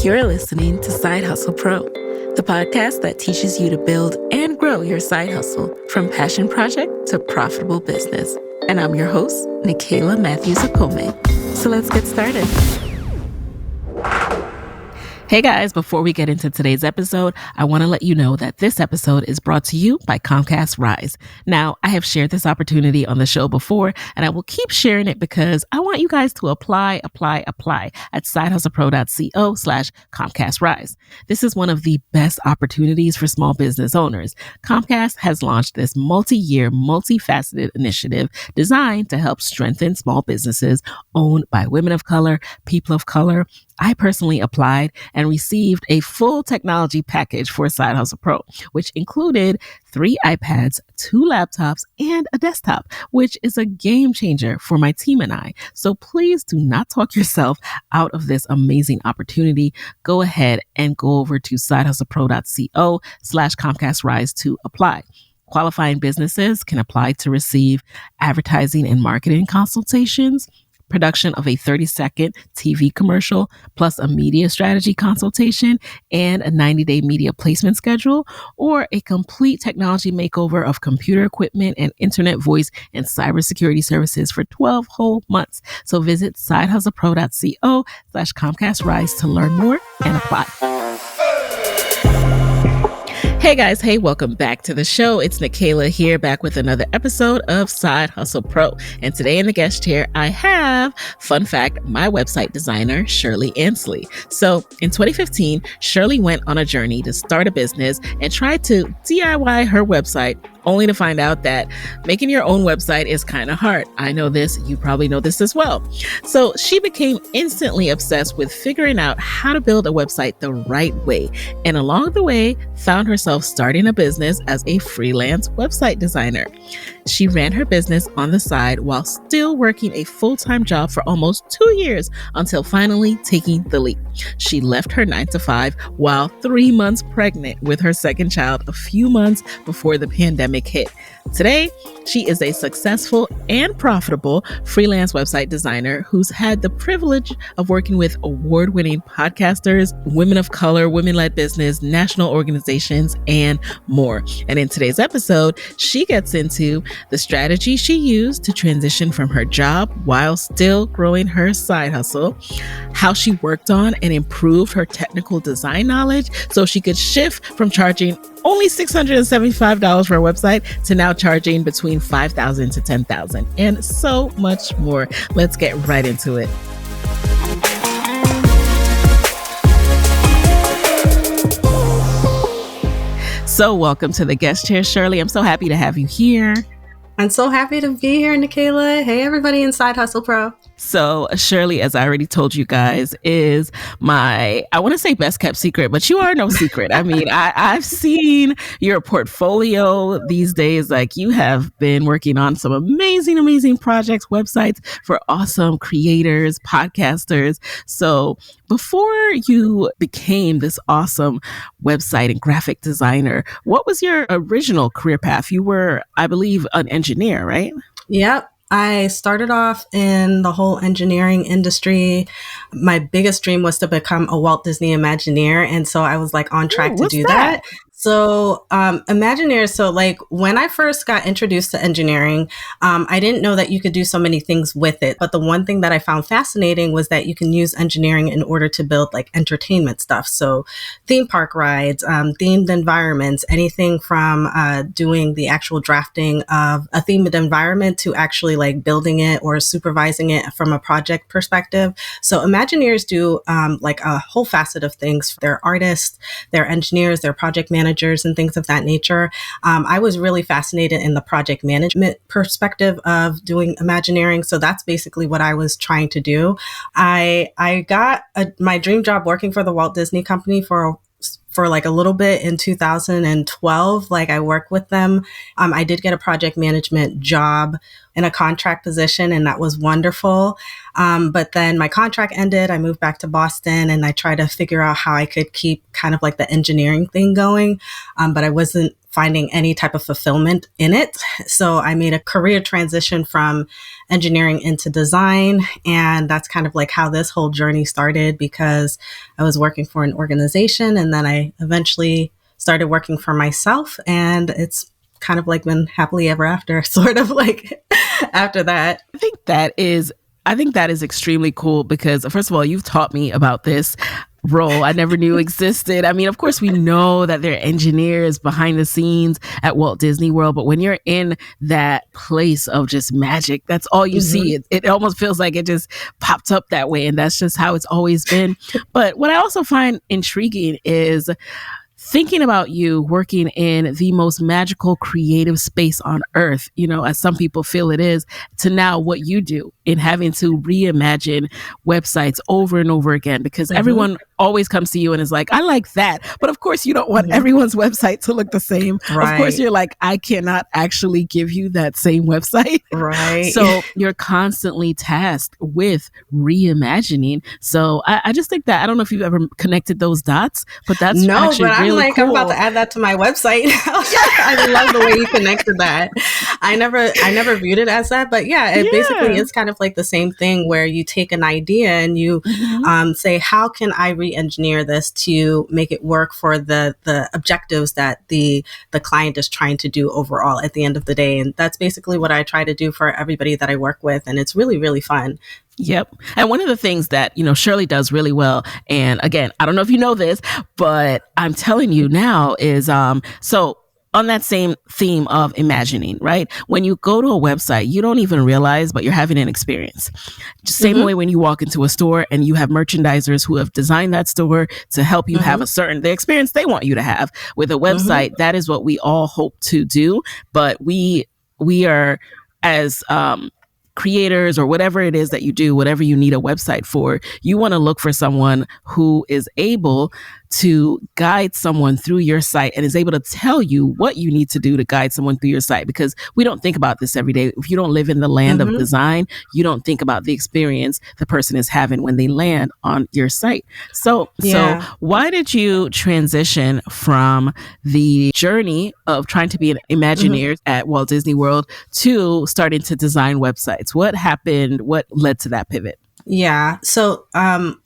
You're listening to Side Hustle Pro, the podcast that teaches you to build and grow your side hustle from passion project to profitable business. And I'm your host, Nicaila Matthews-Okome. So let's get started. Hey guys, before we get into today's episode, I want to let you know that this episode is brought to you by Comcast Rise. Now, I have shared this opportunity on the show before, and I will keep sharing it because I want you guys to apply at sidehustlepro.co/Comcast Rise. This is one of the best opportunities for small business owners. Comcast has launched this multi-year, multifaceted initiative designed to help strengthen small businesses owned by women of color, people of color. I personally applied and received a full technology package for Side Hustle Pro, which included 3 iPads, 2 laptops, and a desktop, which is a game changer for my team and I. So please do not talk yourself out of this amazing opportunity. Go ahead and go over to sidehustlepro.co/Comcast Rise to apply. Qualifying businesses can apply to receive advertising and marketing consultations, production of a 30-second TV commercial, plus a media strategy consultation and a 90-day media placement schedule, or a complete technology makeover of computer equipment and internet voice and cybersecurity services for 12 whole months. So visit sidehustlepro.co/Comcast Rise to learn more and apply. Hey guys, hey, welcome back to the show. It's Nicaila here, back with another episode of Side Hustle Pro. And today in the guest chair, I have, fun fact, my website designer, Shirley Ansley. So in 2015, Shirley went on a journey to start a business and tried to DIY her website, only to find out that making your own website is kind of hard. I know this, you probably know this as well. So she became instantly obsessed with figuring out how to build a website the right way. And along the way, found herself starting a business as a freelance website designer. She ran her business on the side while still working a full-time job for almost 2 years until finally taking the leap. She left her 9-to-5 while 3 months pregnant with her second child a few months before the pandemic hit. Today, she is a successful and profitable freelance website designer who's had the privilege of working with award-winning podcasters, women of color, women-led business, national organizations, and more. And in today's episode, she gets into the strategy she used to transition from her job while still growing her side hustle, how she worked on and improved her technical design knowledge so she could shift from charging only $675 for a website to now charging between $5,000 to $10,000, and so much more. Let's get right into it. So welcome to the guest chair, Shirley. I'm so happy to have you here. I'm so happy to be here, Nicaila. Hey, everybody in Side Hustle Pro. So Shirley, as I already told you guys, is my, I want to say best kept secret, but you are no secret. I mean, I've seen your portfolio these days. Like, you have been working on some amazing projects, websites for awesome creators, podcasters. So before you became this awesome website and graphic designer, what was your original career path? You were, I believe, an engineer, right? Yep. I started off in the whole engineering industry. My biggest dream was to become a Walt Disney Imagineer. And so I was like on track to do that. So Imagineers, so like when I first got introduced to engineering, I didn't know that you could do so many things with it. But the one thing that I found fascinating was that you can use engineering in order to build like entertainment stuff. So theme park rides, themed environments, anything from doing the actual drafting of a themed environment to actually like building it or supervising it from a project perspective. So Imagineers do like a whole facet of things. They're artists, they're engineers, they're project managers, and things of that nature. I was really fascinated in the project management perspective of doing Imagineering. So that's basically what I was trying to do. I got my dream job working for the Walt Disney Company for like a little bit in 2012. Like I worked with them. I did get a project management job in a contract position, and that was wonderful. But then my contract ended. I moved back to Boston, and I tried to figure out how I could keep kind of like the engineering thing going. But I wasn't finding any type of fulfillment in it. So I made a career transition from engineering into design. And that's kind of like how this whole journey started, because I was working for an organization and then I eventually started working for myself, and it's kind of like been happily ever after, sort of like after that. I think that is extremely cool because, first of all, you've taught me about this role I never knew existed. I mean, of course, we know that there are engineers behind the scenes at Walt Disney World, but when you're in that place of just magic, that's all you see. It almost feels like it just popped up that way, and that's just how it's always been. But what I also find intriguing is thinking about you working in the most magical creative space on earth, you know, as some people feel it is, to now what you do in having to reimagine websites over and over again, because everyone always comes to you and is like, I like that. But of course, you don't want everyone's website to look the same. Right. Of course, you're like, I cannot actually give you that same website. Right. So you're constantly tasked with reimagining. So I just think that, I don't know if you've ever connected those dots, but that's actually really like, cool. I'm about to add that to my website. I love the way you connected that. I never viewed it as that, but yeah, it basically is kind of like the same thing where you take an idea and you say, how can I re-engineer this to make it work for the objectives that the client is trying to do overall at the end of the day. And that's basically what I try to do for everybody that I work with. And it's really, really fun. Yep. And one of the things that, you know, Shirley does really well, and again, I don't know if you know this, but I'm telling you now is, so on that same theme of imagining, right? When you go to a website, you don't even realize, but you're having an experience. Same way when you walk into a store and you have merchandisers who have designed that store to help you have the experience they want you to have. With a website, that is what we all hope to do. But we are, as creators or whatever it is that you do, whatever you need a website for, you want to look for someone who is able to guide someone through your site and is able to tell you what you need to do to guide someone through your site, because we don't think about this every day. If you don't live in the land of design, you don't think about the experience the person is having when they land on your site. So why did you transition from the journey of trying to be an Imagineer at Walt Disney World to starting to design websites? What happened? What led to that pivot? Yeah. So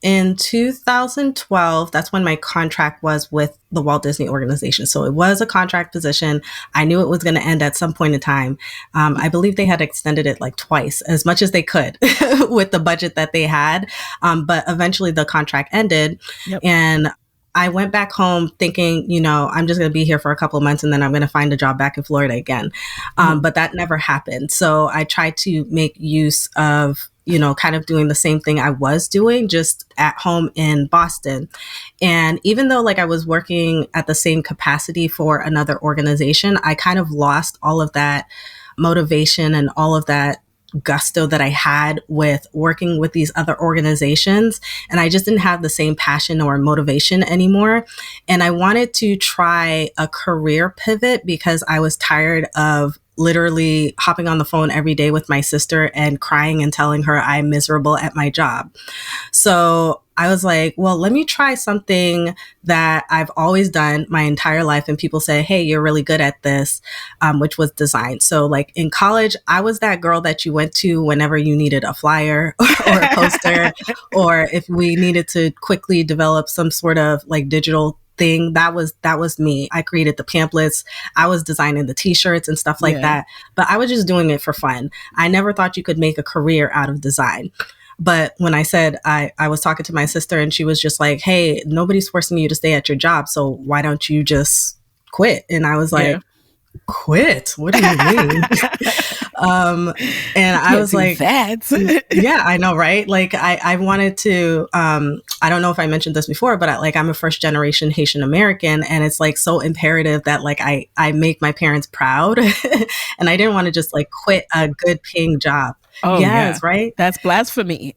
in 2012, that's when my contract was with the Walt Disney Organization. So it was a contract position. I knew it was going to end at some point in time. I believe they had extended it like twice, as much as they could with the budget that they had. But eventually the contract ended. And I went back home thinking, you know, I'm just going to be here for a couple of months and then I'm going to find a job back in Florida again. But that never happened. So I tried to make use of, you know, kind of doing the same thing I was doing just at home in Boston. And even though like I was working at the same capacity for another organization, I kind of lost all of that motivation and all of that gusto that I had with working with these other organizations. And I just didn't have the same passion or motivation anymore. And I wanted to try a career pivot because I was tired of literally hopping on the phone every day with my sister and crying and telling her I'm miserable at my job. So I was like, well, let me try something that I've always done my entire life. And people say, hey, you're really good at this, which was design. So like in college, I was that girl that you went to whenever you needed a flyer or a poster, or if we needed to quickly develop some sort of like digital thing, that was me. I created the pamphlets. I was designing the t-shirts and stuff like that. But I was just doing it for fun. I never thought you could make a career out of design. But when I said, I was talking to my sister and she was just like, hey, nobody's forcing you to stay at your job. So why don't you just quit? And I was like, quit? What do you mean? And I was like, that. Yeah, I know, right? Like I wanted to, I don't know if I mentioned this before, but I'm a first generation Haitian American, and it's like so imperative that like I make my parents proud. And I didn't want to just like quit a good paying job. Oh, yes, right? That's blasphemy.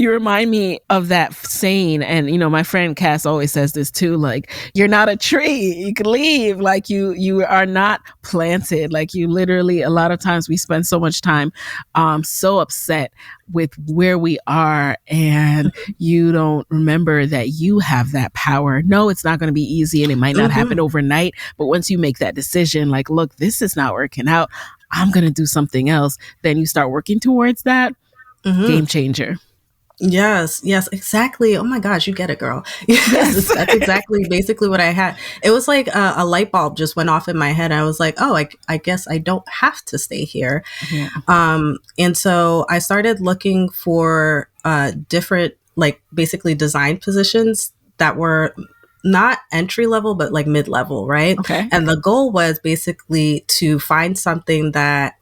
You remind me of that saying. And, my friend Cass always says this too, like, you're not a tree. You can leave. Like you are not planted. Like you literally, a lot of times we spend so much time so upset with where we are, and you don't remember that you have that power. No, it's not going to be easy, and it might not happen overnight. But once you make that decision, like, look, this is not working out, I'm going to do something else. Then you start working towards that. Game changer. Yes, exactly. Oh my gosh, you get it, girl. Yes, that's exactly basically what I had. It was like a light bulb just went off in my head. I was like, oh, I guess I don't have to stay here. Yeah. And so I started looking for different, like basically design positions that were not entry level, but like mid-level, right? Okay. And the goal was basically to find something that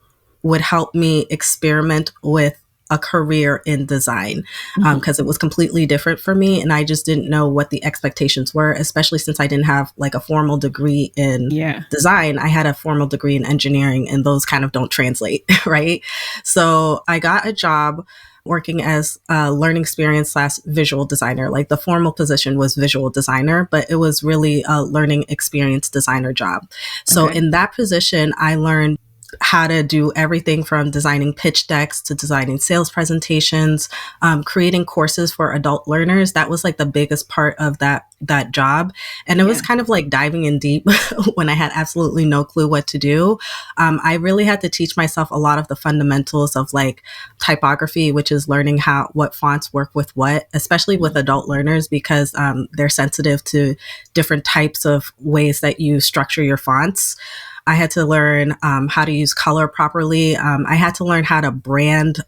would help me experiment with a career in design, because it was completely different for me. And I just didn't know what the expectations were, especially since I didn't have like a formal degree in design. I had a formal degree in engineering, and those kind of don't translate, right? So I got a job working as a learning experience / visual designer. Like the formal position was visual designer, but it was really a learning experience designer job. So in that position, I learned how to do everything from designing pitch decks to designing sales presentations, creating courses for adult learners. That was like the biggest part of that job. And it was kind of like diving in deep when I had absolutely no clue what to do. I really had to teach myself a lot of the fundamentals of like typography, which is learning what fonts work with what, especially with adult learners, because they're sensitive to different types of ways that you structure your fonts. I had to learn how to use color properly. I had to learn how to brand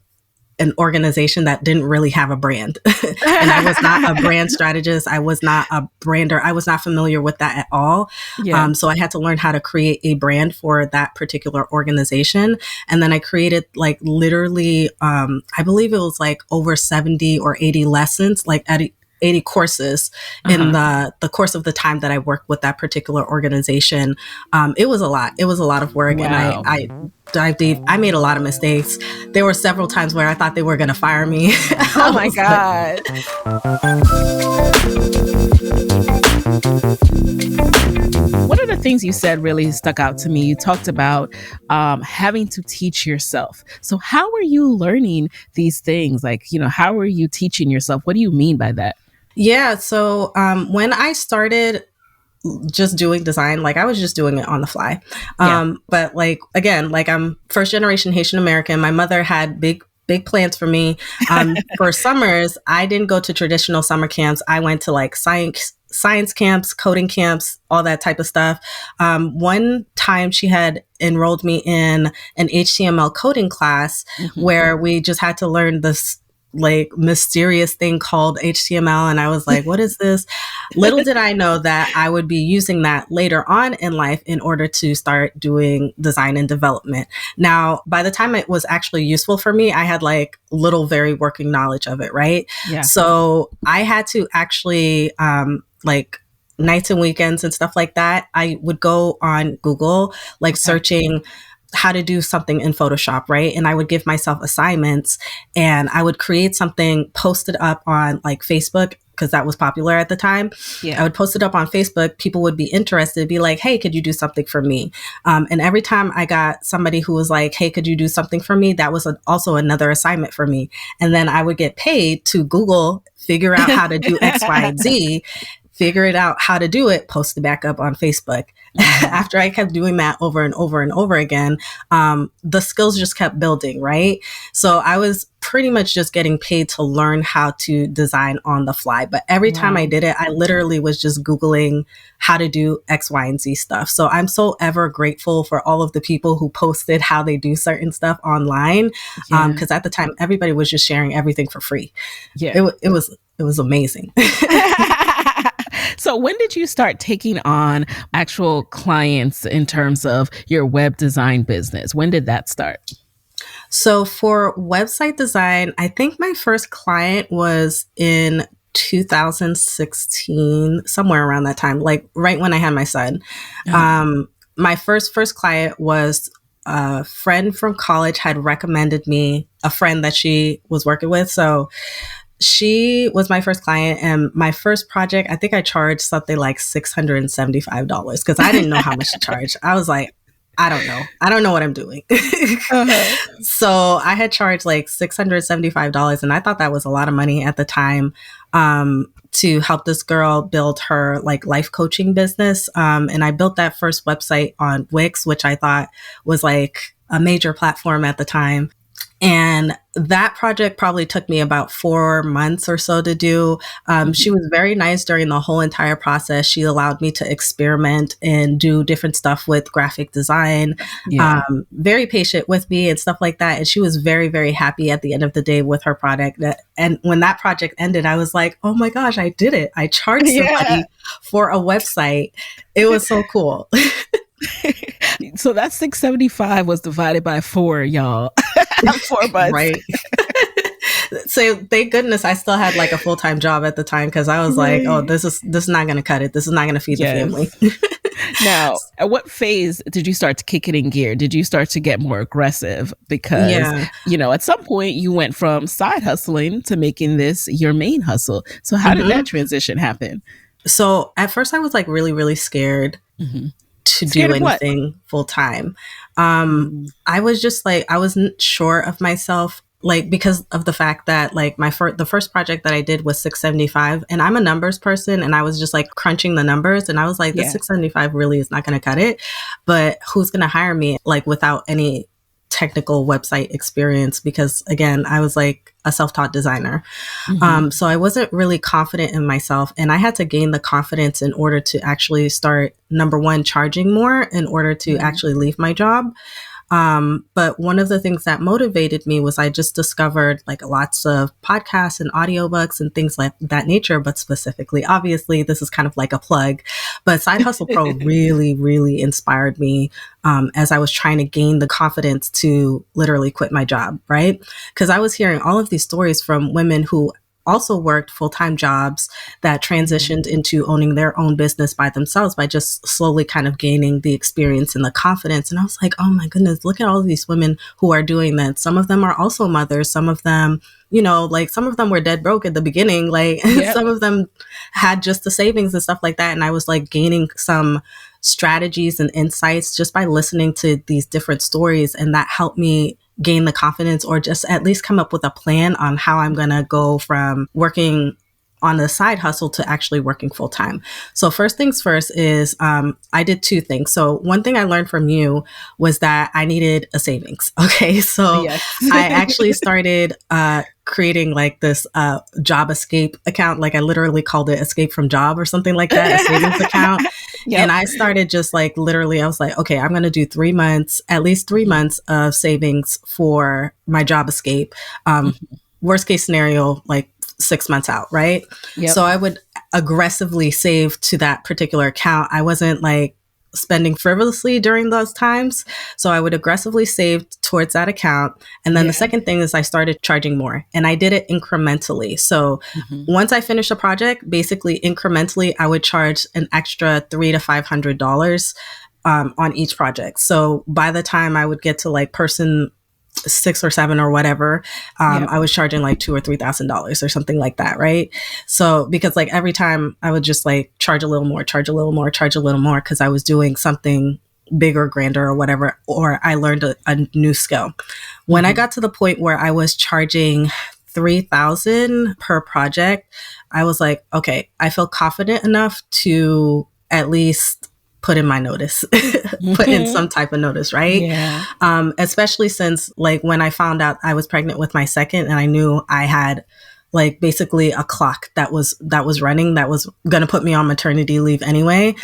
an organization that didn't really have a brand. And I was not a brand strategist. I was not a brander. I was not familiar with that at all. Yeah. So I had to learn how to create a brand for that particular organization. And then I created like literally, I believe it was like over 70 or 80 lessons, like at 80 courses in the course of the time that I worked with that particular organization. It was a lot. It was a lot of work. Wow. And I dived deep. I made a lot of mistakes. There were several times where I thought they were going to fire me. Oh my God. One of the things you said really stuck out to me. You talked about having to teach yourself. So how are you learning these things? Like, how are you teaching yourself? What do you mean by that? Yeah. So when I started just doing design, like I was just doing it on the fly. But like, again, like I'm first generation Haitian American. My mother had big plans for me. For summers, I didn't go to traditional summer camps. I went to like science camps, coding camps, all that type of stuff. One time she had enrolled me in an HTML coding class where we just had to learn this like mysterious thing called HTML. And I was like, what is this? Little did I know that I would be using that later on in life in order to start doing design and development. Now, by the time it was actually useful for me, I had like little, very working knowledge of it, right? Yeah. So I had to actually like nights and weekends and stuff like that, I would go on Google, like searching how to do something in Photoshop, right? And I would give myself assignments and I would create something, post it up on like Facebook, because that was popular at the time. Yeah. I would post it up on Facebook. People would be interested, be like, hey, could you do something for me? And every time I got somebody who was like, hey, could you do something for me? That was also another assignment for me. And then I would get paid to Google, figure out how to do X, Y, and Z, figure it out how to do it, post it back up on Facebook. After I kept doing that over and over and over again, the skills just kept building, right? So I was pretty much just getting paid to learn how to design on the fly. But every time I did it, I literally was just Googling how to do X, Y, and Z stuff. So I'm so ever grateful for all of the people who posted how they do certain stuff online. Because at the time, everybody was just sharing everything for free. Yeah, it was amazing. So when did you start taking on actual clients in terms of your web design business? When did that start? So for website design, I think my first client was in 2016, somewhere around that time, like right when I had my son. My first client was a friend from college had recommended me a friend that she was working with. So She was my first client, and my first project, I think I charged something like $675 because I didn't know how much to charge. I was like, I don't know. I don't know what I'm doing. Uh-huh. So I had charged like $675, and I thought that was a lot of money at the time, to help this girl build her like life coaching business. And I built that first website on Wix, which I thought was like a major platform at the time. And that project probably took me about 4 months or so to do. She was very nice during the whole entire process. She allowed me to experiment and do different stuff with graphic design, very patient with me and stuff like that. And she was very, very happy at the end of the day with her product. And when that project ended, I was like, oh my gosh, I did it. I charged somebody for a website. It was so cool. So that 675 was divided by 4, y'all. 4 months. Right. So thank goodness I still had like a full-time job at the time, because I was like, oh, this is not going to cut it. This is not going to feed the family. Now, at what phase did you start to kick it in gear? Did you start to get more aggressive? Because, at some point you went from side hustling to making this your main hustle. So how did that transition happen? So at first I was like really, really scared to do anything full time. I was just like, I wasn't sure of myself, like, because of the fact that like the first project that I did was 675, and I'm a numbers person, and I was just like crunching the numbers, and I was like, the 675 really is not going to cut it, but who's going to hire me like without any technical website experience? Because again, I was like a self-taught designer. So I wasn't really confident in myself, and I had to gain the confidence in order to actually start, number one, charging more in order to actually leave my job. But one of the things that motivated me was I just discovered like lots of podcasts and audiobooks and things like that nature, but specifically, obviously, this is kind of like a plug, but Side Hustle Pro really, really inspired me as I was trying to gain the confidence to literally quit my job, right? Because I was hearing all of these stories from women who also worked full-time jobs that transitioned into owning their own business by themselves by just slowly kind of gaining the experience and the confidence. And I was like, oh my goodness, look at all of these women who are doing that. Some of them are also mothers. Some of them, like some of them were dead broke at the beginning. Like some of them had just the savings and stuff like that. And I was like gaining some strategies and insights just by listening to these different stories. And that helped me gain the confidence, or just at least come up with a plan on how I'm going to go from working on the side hustle to actually working full time. So first things first is I did 2 things. So one thing I learned from you was that I needed a savings. Okay. So I actually started creating like this job escape account. Like I literally called it escape from job or something like that, a savings account. And I started just like literally, I was like, okay, I'm going to do 3 months, at least 3 months of savings for my job escape. Worst case scenario, like 6 months out, right? So I would aggressively save to that particular account. I wasn't like spending frivolously during those times. So I would aggressively save towards that account. And then the second thing is I started charging more, and I did it incrementally. So once I finished a project, basically incrementally, I would charge an extra $300 to $500 on each project. So by the time I would get to like person 6 or 7 or whatever, I was charging like $2,000 or $3,000 or something like that, right? So because like every time I would just like charge a little more, because I was doing something bigger, grander, or whatever, or I learned a new skill. When I got to the point where I was charging $3,000 per project, I was like, okay, I feel confident enough to at least put in my notice, put in some type of notice, right? Especially since like when I found out I was pregnant with my second, and I knew I had like basically a clock that was running, that was going to put me on maternity leave anyway.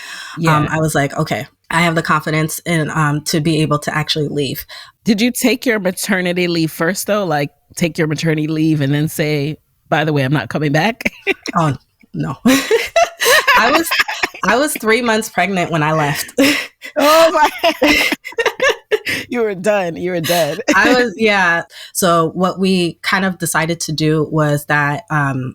I was like, okay, I have the confidence in to be able to actually leave. Did you take your maternity leave first though? Like take your maternity leave and then say, by the way, I'm not coming back? Oh, no. I was 3 months pregnant when I left. Oh my! You were done. I was, So what we kind of decided to do was that, and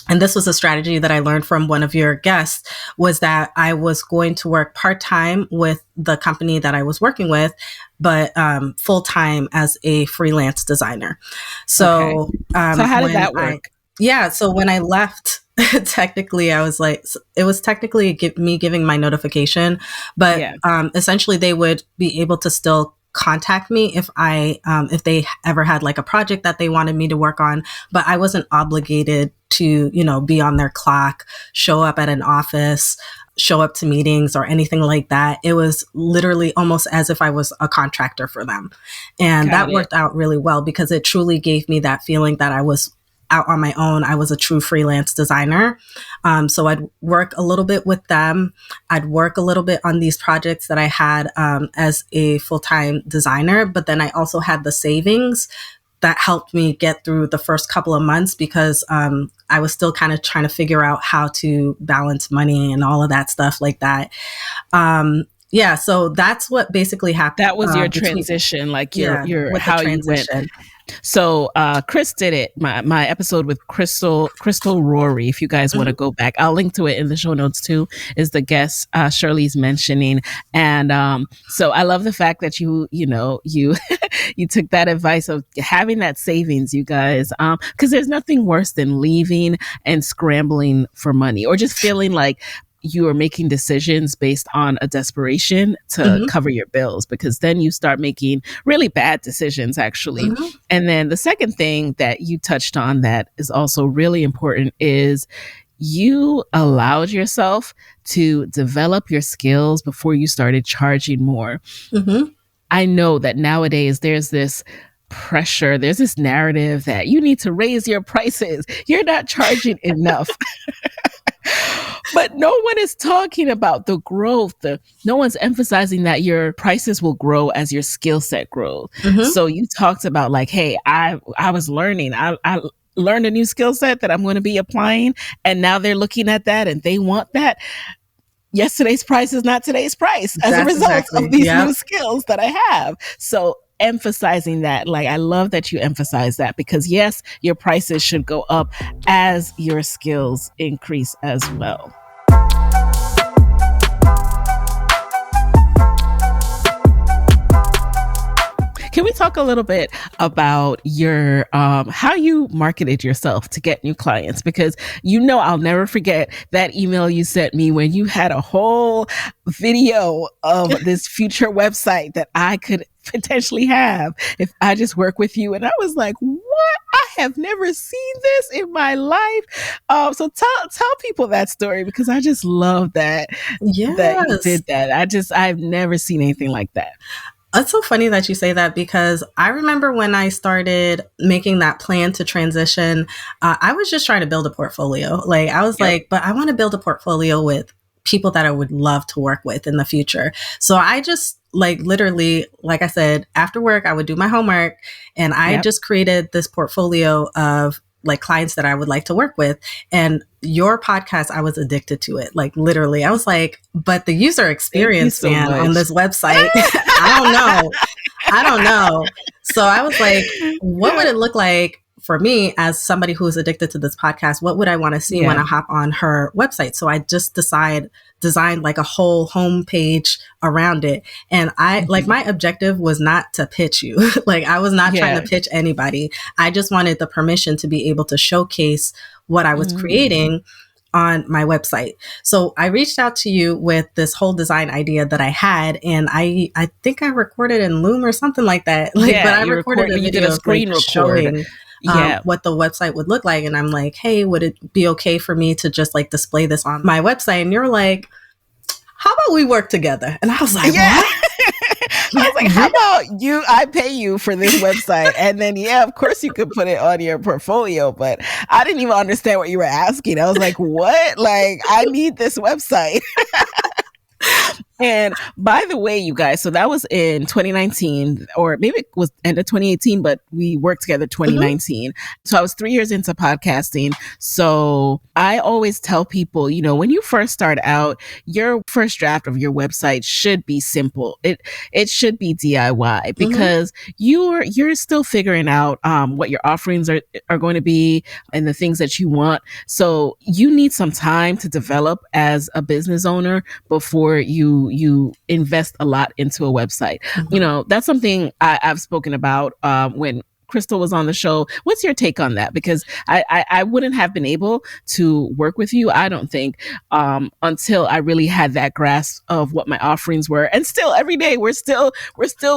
this was a strategy that I learned from one of your guests, was that I was going to work part-time with the company that I was working with, but full-time as a freelance designer. So, so how did that work? Yeah. So when I left, technically, I was like, it was technically me giving my notification, but Yeah. essentially they would be able to still contact me if they ever had like a project that they wanted me to work on, but I wasn't obligated to, be on their clock, show up at an office, show up to meetings or anything like that. It was literally almost as if I was a contractor for them. And that worked out really well because it truly gave me that feeling that I was out on my own. I was a true freelance designer. So I'd work a little bit with them. I'd work a little bit on these projects that I had as a full-time designer, but then I also had the savings that helped me get through the first couple of months because I was still kind of trying to figure out how to balance money and all of that stuff like that. Yeah, so that's what basically happened. That was your transition, like your how you went. So Chris did it. My episode with Crystal Rory. If you guys want to go back, I'll link to it in the show notes too. Is the guest Shirley's mentioning, and so I love the fact that you you took that advice of having that savings, you guys, because there's nothing worse than leaving and scrambling for money or just feeling like you are making decisions based on a desperation to cover your bills, because then you start making really bad decisions, actually. And then the second thing that you touched on that is also really important is you allowed yourself to develop your skills before you started charging more. I know that nowadays there's this pressure, there's this narrative that you need to raise your prices. You're not charging enough. But no one is talking about the growth. No one's emphasizing that your prices will grow as your skill set grows. So you talked about like, hey, I was learning. I learned a new skill set that I'm going to be applying. And now they're looking at that and they want that. Yesterday's price is not today's price as a result of these new skills that I have. So emphasizing that, like, I love that you emphasize that, because yes, your prices should go up as your skills increase as well. Can we talk a little bit about your how you marketed yourself to get new clients? Because I'll never forget that email you sent me when you had a whole video of this future website that I could potentially have if I just work with you. And I was like, what? I have never seen this in my life. So tell people that story, because I just love that that you did that. I've never seen anything like that. It's so funny that you say that, because I remember when I started making that plan to transition, I was just trying to build a portfolio. Like I was like, but I want to build a portfolio with people that I would love to work with in the future. So I just literally, like I said, after work, I would do my homework and I just created this portfolio of like clients that I would like to work with. And your podcast, I was addicted to it. Like literally, I was like, but the user experience, on this website, I don't know. So I was like, what would it look like for me as somebody who's addicted to this podcast? What would I want to see when I hop on her website? So I just designed like a whole homepage around it. And I like, my objective was not to pitch you. Like I was not trying to pitch anybody. I just wanted the permission to be able to showcase what I was creating on my website. So I reached out to you with this whole design idea that I had, and I think I recorded in Loom or something like that. But I recorded a video, you did a screen showing what the website would look like. And I'm like, hey, would it be okay for me to just like display this on my website? And you're like, how about we work together? And I was like, what? I was like, how about I pay you for this website. And then, of course you could put it on your portfolio, but I didn't even understand what you were asking. I was like, what? Like, I need this website. And by the way, you guys, so that was in 2019, or maybe it was end of 2018, but we worked together 2019. So I was 3 years into podcasting. So I always tell people, when you first start out, your first draft of your website should be simple. It should be DIY, because you're still figuring out what your offerings are going to be and the things that you want. So you need some time to develop as a business owner before you invest a lot into a website. That's something I've spoken about when Crystal was on the show. What's your take on that? Because I wouldn't have been able to work with you, I don't think, until I really had that grasp of what my offerings were. And still every day we're still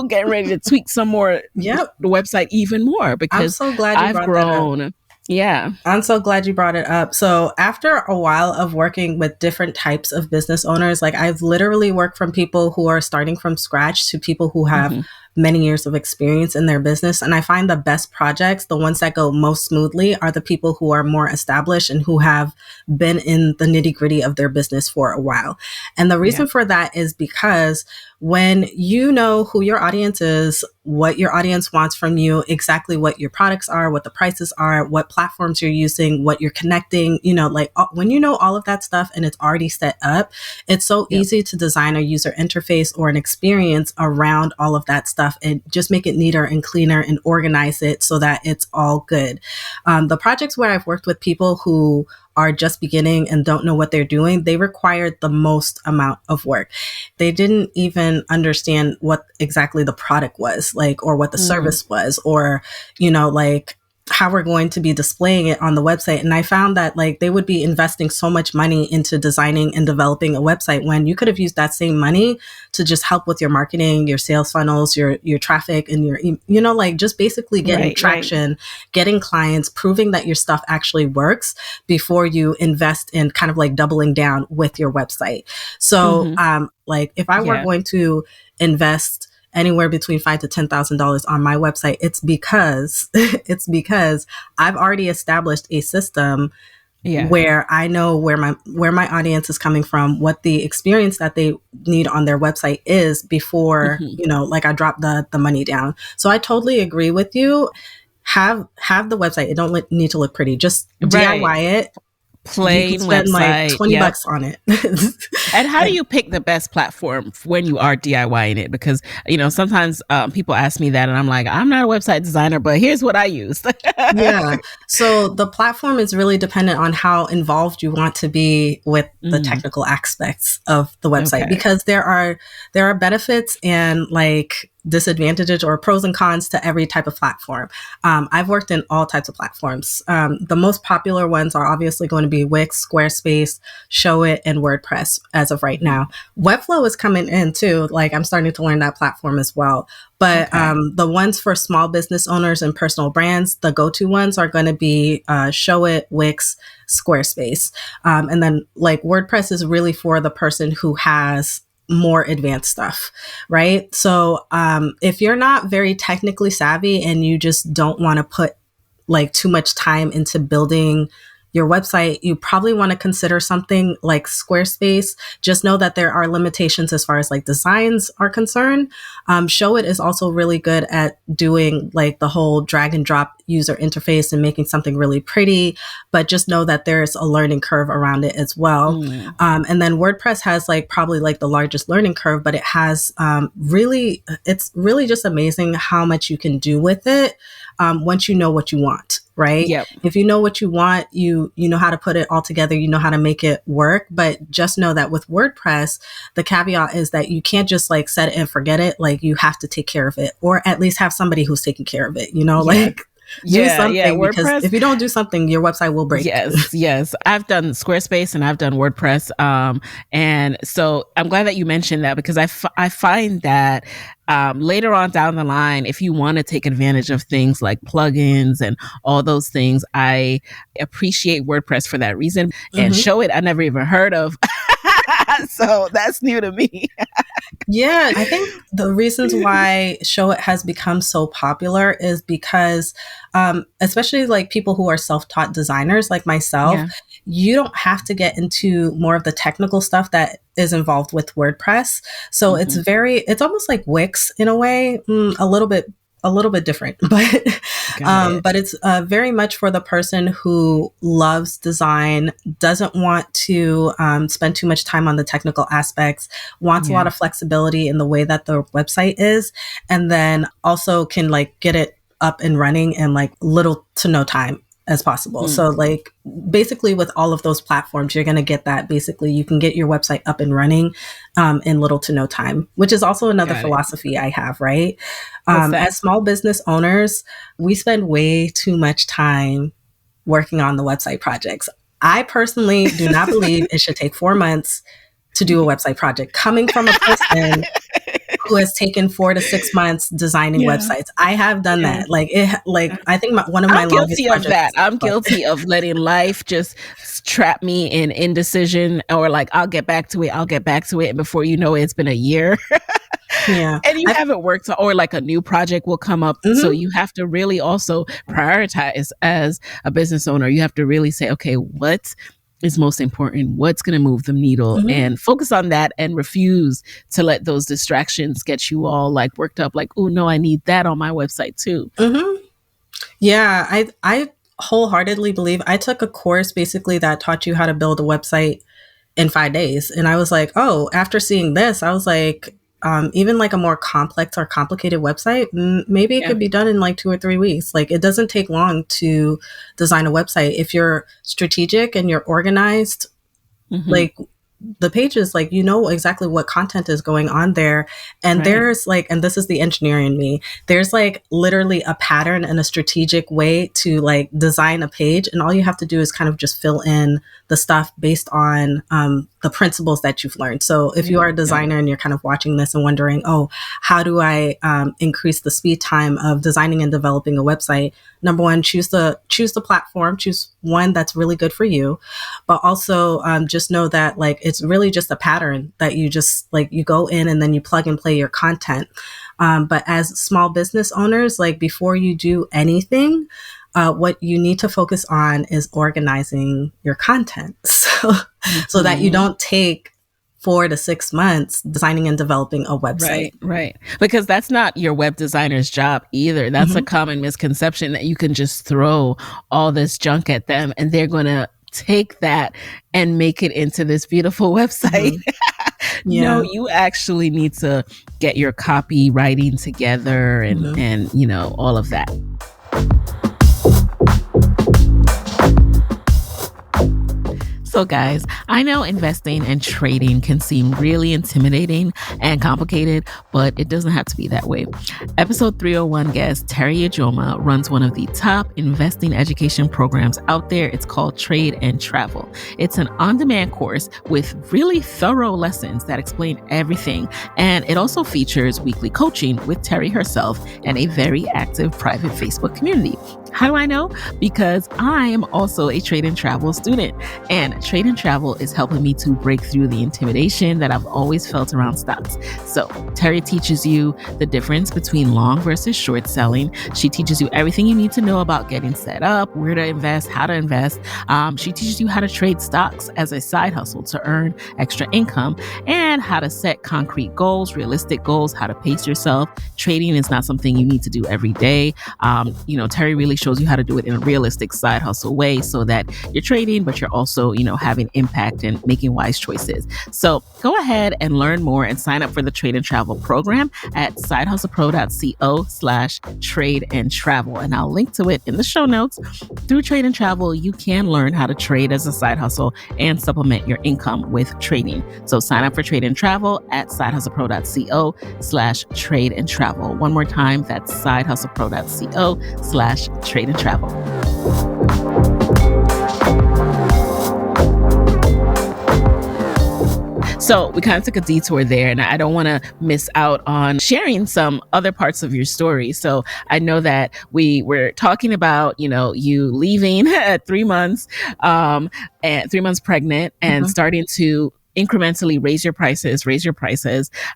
getting ready to tweak some more the website even more, because I'm so glad you I've brought grown. that up. Yeah. I'm so glad you brought it up. So after a while of working with different types of business owners, like I've literally worked from people who are starting from scratch to people who have many years of experience in their business. And I find the best projects, the ones that go most smoothly, are the people who are more established and who have been in the nitty gritty of their business for a while. And the reason for that is because when you know who your audience is, what your audience wants from you, exactly what your products are, what the prices are, what platforms you're using, what you're connecting, like when you know all of that stuff and it's already set up, it's so easy to design a user interface or an experience around all of that stuff and just make it neater and cleaner and organize it so that it's all good. The projects where I've worked with people who are just beginning and don't know what they're doing, they required the most amount of work. They didn't even understand what exactly the product was, or what the service was, or, how we're going to be displaying it on the website. And I found that they would be investing so much money into designing and developing a website when you could have used that same money to just help with your marketing, your sales funnels, your traffic, and your, just basically getting traction, getting clients, proving that your stuff actually works before you invest in kind of doubling down with your website. So, if I were going to invest anywhere between $5,000 to $10,000 on my website, it's because I've already established a system where I know where my audience is coming from, what the experience that they need on their website is before I drop the money down. So I totally agree with you. Have the website. It don't need to look pretty. Just DIY it. Plain you can spend website, $20 on it. And how do you pick the best platform when you are DIYing it? Because, sometimes people ask me that and I'm like, I'm not a website designer, but here's what I use. Yeah. So the platform is really dependent on how involved you want to be with the technical aspects of the website, because there are benefits and disadvantages or pros and cons to every type of platform. I've worked in all types of platforms. The most popular ones are obviously going to be Wix, Squarespace, Showit, and WordPress as of right now. Webflow is coming in too. I'm starting to learn that platform as well. But the ones for small business owners and personal brands, the go-to ones are going to be Showit, Wix, Squarespace. And then WordPress is really for the person who has more advanced stuff, right? So if you're not very technically savvy and you just don't want to put too much time into building your website, you probably want to consider something like Squarespace. Just know that there are limitations as far as designs are concerned. Showit is also really good at doing the whole drag and drop user interface and making something really pretty, but just know that there's a learning curve around it as well. And then WordPress has probably the largest learning curve, but it has it's really just amazing how much you can do with it once you know what you want. Right? Yep. If you know what you want, you know how to put it all together, you know how to make it work. But just know that with WordPress, the caveat is that you can't just set it and forget it. You have to take care of it, or at least have somebody who's taking care of it, do something, because if you don't do something, your website will break. Yes. I've done Squarespace and I've done WordPress. And so I'm glad that you mentioned that, because I find that later on down the line, if you want to take advantage of things like plugins and all those things, I appreciate WordPress for that reason. And Showit, I never even heard of. So that's new to me. Yeah, I think the reasons why Showit has become so popular is because, especially people who are self-taught designers like myself, you don't have to get into more of the technical stuff that is involved with WordPress. So it's almost like Wix in a way, a little bit different, but it's very much for the person who loves design, doesn't want to spend too much time on the technical aspects, wants a lot of flexibility in the way that the website is, and then also can get it up and running in little to no time. as possible. So like basically with all of those platforms, you're going to get that. Basically, you can get your website up and running in little to no time, which is also another philosophy I have, right? As small business owners, we spend way too much time working on the website projects. I personally do not believe it should take 4 months to do a website project. Coming from a person who has taken 4 to 6 months designing websites. I have done that. I think one of my longest projects. I'm guilty of that. I'm guilty of letting life just trap me in indecision, or like, I'll get back to it. And before you know it, it's been a year. Yeah. And you haven't worked, or like a new project will come up. So you have to really also prioritize as a business owner. You have to really say, okay, what is most important, what's going to move the needle, and focus on that, and refuse to let those distractions get you all like worked up, like, oh no, I need that on my website too. Yeah, I wholeheartedly believe. I took a course basically that taught you how to build a website in 5 days. And I was like, oh, after seeing this, I was like, even like a more complex or complicated website, maybe it could be done in like 2 or 3 weeks. Like, it doesn't take long to design a website. If you're strategic and you're organized, like the pages, like, you know exactly what content is going on there. And there's like, and this is the engineer in me, there's like literally a pattern and a strategic way to like design a page. And all you have to do is kind of just fill in the stuff based on the principles that you've learned. So if you are a designer and you're kind of watching this and wondering, oh, how do I increase the speed time of designing and developing a website? Number one, choose the platform, choose one that's really good for you. But also just know that like, it's really just a pattern that you just like, you go in and then you plug and play your content. But as small business owners, like before you do anything, what you need to focus on is organizing your content. So that you don't take 4 to 6 months designing and developing a website. Right. Because that's not your web designer's job either. That's a common misconception, that you can just throw all this junk at them and they're going to take that and make it into this beautiful website. No, you actually need to get your copywriting together and you know, all of that. So guys, I know investing and trading can seem really intimidating and complicated, but it doesn't have to be that way. Episode 301 guest Terry Ajoma runs one of the top investing education programs out there. It's called Trade and Travel. It's an on-demand course with really thorough lessons that explain everything. And it also features weekly coaching with Terry herself and a very active private Facebook community. How do I know? Because I am also a Trade and Travel student, and Trade and Travel is helping me to break through the intimidation that I've always felt around stocks. So Terry teaches you the difference between long versus short selling. She teaches you everything you need to know about getting set up, where to invest, how to invest. She teaches you how to trade stocks as a side hustle to earn extra income, and how to set concrete goals, realistic goals, how to pace yourself. Trading is not something you need to do every day. Terry really shows you how to do it in a realistic side hustle way so that you're trading, but you're also, having impact and making wise choices. So go ahead and learn more and sign up for the Trade and Travel program at sidehustlepro.co/trade and travel. And I'll link to it in the show notes. Through Trade and Travel, you can learn how to trade as a side hustle and supplement your income with trading. So sign up for Trade and Travel at sidehustlepro.co/trade and travel. One more time, that's sidehustlepro.co/trade and travel. So we kind of took a detour there, and I don't want to miss out on sharing some other parts of your story. So I know that we were talking about, you leaving at 3 months, and 3 months pregnant, and starting to incrementally raise your prices.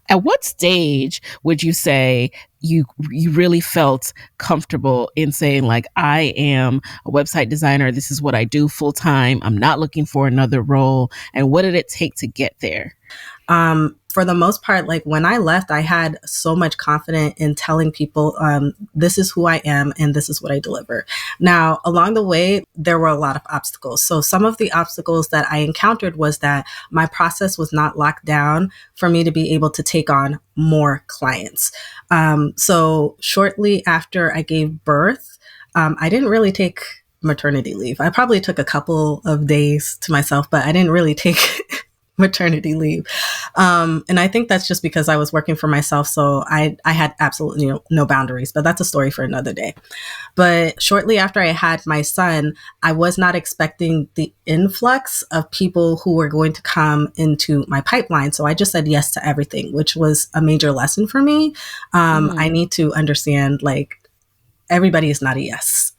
At what stage would you say you really felt comfortable in saying, like, I am a website designer, this is what I do full time, I'm not looking for another role? And what did it take to get there? For the most part, like when I left, I had so much confidence in telling people, this is who I am and this is what I deliver. Now, along the way, there were a lot of obstacles. So some of the obstacles that I encountered was that my process was not locked down for me to be able to take on more clients. So shortly after I gave birth, I didn't really take maternity leave. I probably took a couple of days to myself, but I didn't really take maternity leave. And I think that's just because I was working for myself. So I had absolutely no boundaries, but that's a story for another day. But shortly after I had my son, I was not expecting the influx of people who were going to come into my pipeline. So I just said yes to everything, which was a major lesson for me. I need to understand, like, everybody is not a yes.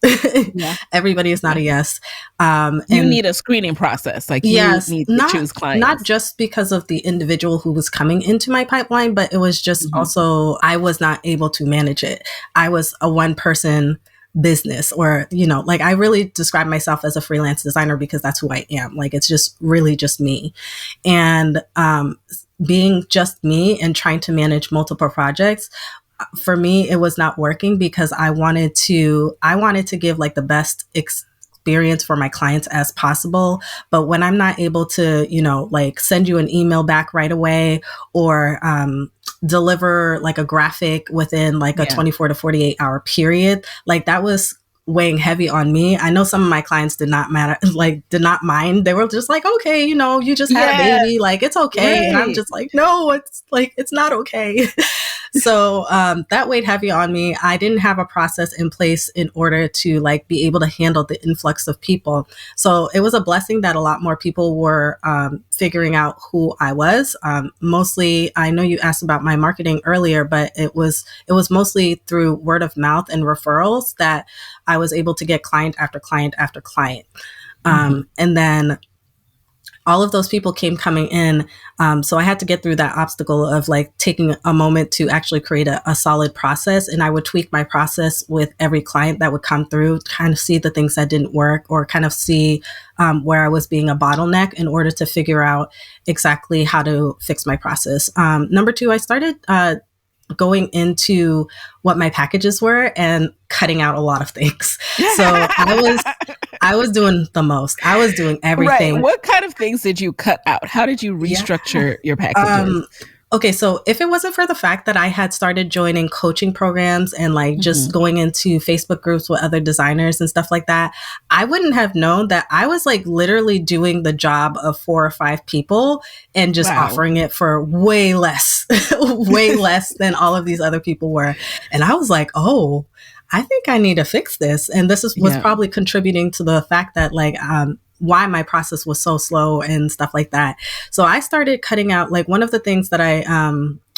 Yeah. Everybody is not a yes. You need a screening process. Like, yes, you need to choose clients. Not just because of the individual who was coming into my pipeline, but it was just also, I was not able to manage it. I was a one person business, or, like, I really describe myself as a freelance designer because that's who I am. Like, it's just really just me. And being just me and trying to manage multiple projects, for me, it was not working because I wanted to give like the best experience for my clients as possible. But when I'm not able to, like, send you an email back right away, or deliver like a graphic within like a 24 to 48 hour period, like, that was weighing heavy on me. I know some of my clients did not mind. They were just like, okay, you just had a baby, like, it's okay. Right. And I'm just like, no, it's not okay. So that weighed heavy on me. I didn't have a process in place in order to, like, be able to handle the influx of people. So it was a blessing that a lot more people were figuring out who I was. Mostly, I know you asked about my marketing earlier, but it was mostly through word of mouth and referrals that I was able to get client after client after client. And then all of those people came coming in. So I had to get through that obstacle of, like, taking a moment to actually create a solid process. And I would tweak my process with every client that would come through, kind of see the things that didn't work, or kind of see where I was being a bottleneck in order to figure out exactly how to fix my process. Number two, I started going into what my packages were and cutting out a lot of things. So I was doing the most. I was doing everything. Right. What kind of things did you cut out? How did you restructure your packages? Okay, so if it wasn't for the fact that I had started joining coaching programs and, like, just going into Facebook groups with other designers and stuff like that, I wouldn't have known that I was, like, literally doing the job of 4 or 5 people and just offering it for way less, way less than all of these other people were. And I was like, oh, I think I need to fix this. And this was probably contributing to the fact that, like, why my process was so slow and stuff like that. So I started cutting out, like, one of the things that I